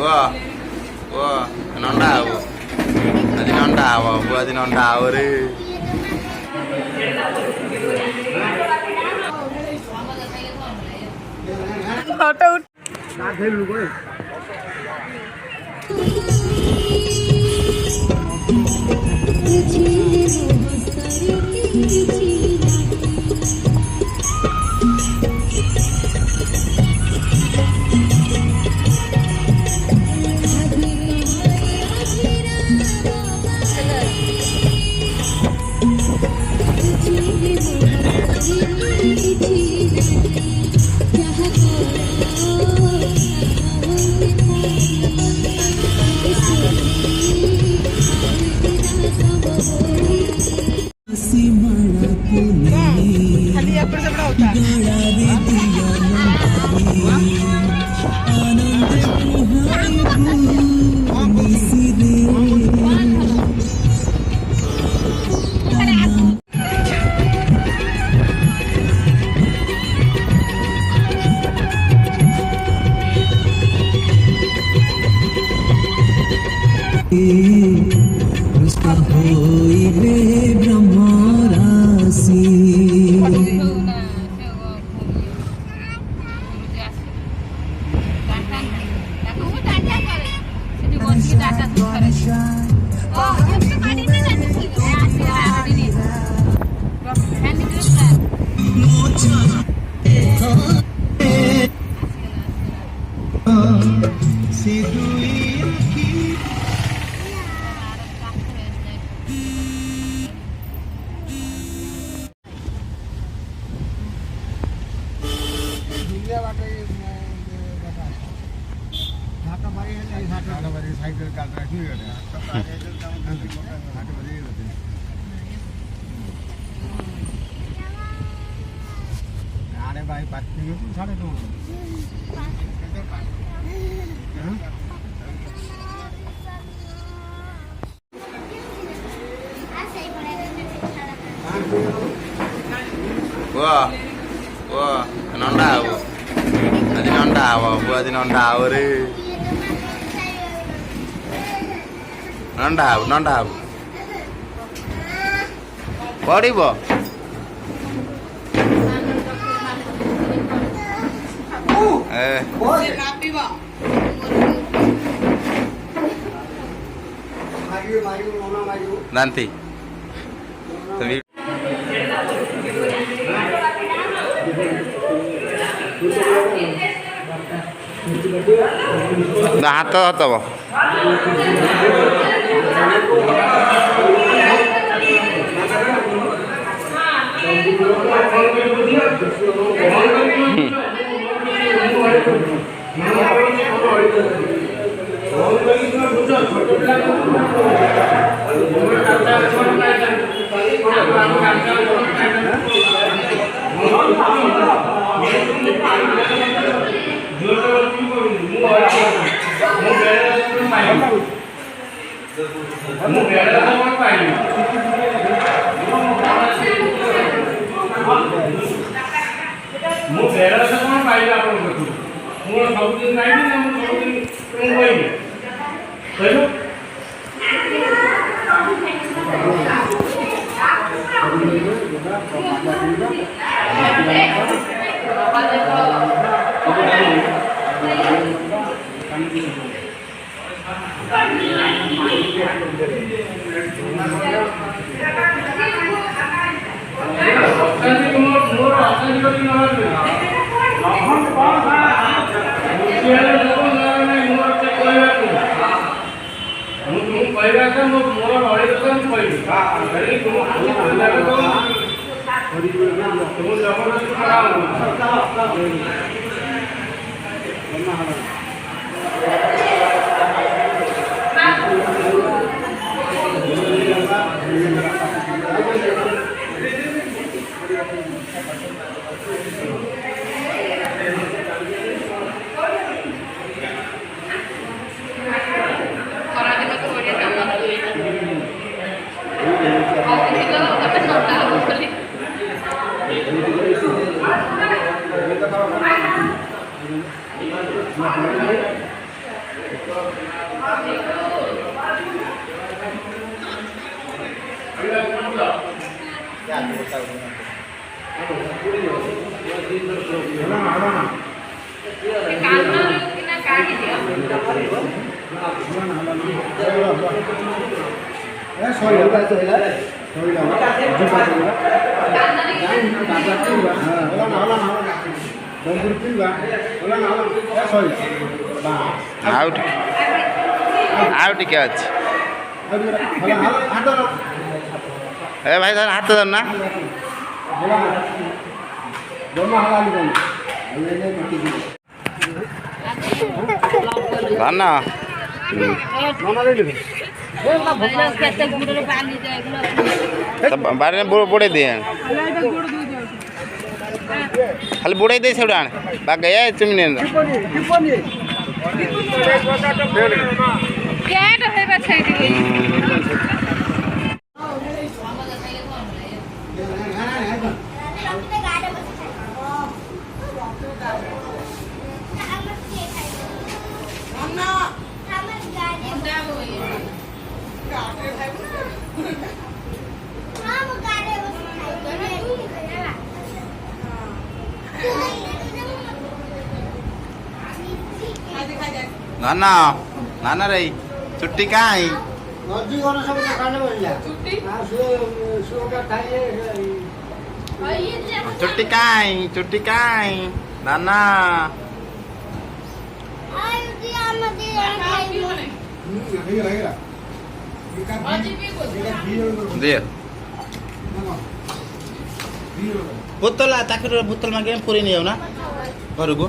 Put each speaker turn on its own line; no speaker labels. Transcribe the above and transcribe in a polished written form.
Wah, wah, non tahu. Tadi non tahu, buat non tahu deh.
Auto. खाली एपड़ से बड़ा होता
Wah, wah, non tahu. Tadi non tahu, buat non tahu deh. Non tahu, non tahu. Body bo. Nanti. Tapi nah atau ଆଉ ଟିକେ ଅଛି ଏ ଭାଇ ଧର ହାତ ଧର ନା ଧନ ବାରିରେ ବୁଡ଼େଇ ଦିଏ ଖାଲି ବୁଡ଼େଇ ଦେଇ ସେଗୁଡ଼ା ଆଣେ ବାଗେ ଚିମିନି ଧନ ଧନ ରେ ଛୁଟି କାହିଁ ଛୁଟି କାହିଁ ଧନ ଦିଅ ବୋତଲ ତାକୁ ବୋତଲ ମାଗିକି ପୁରେଇ ନେଇଯାଉ ନା ଘରକୁ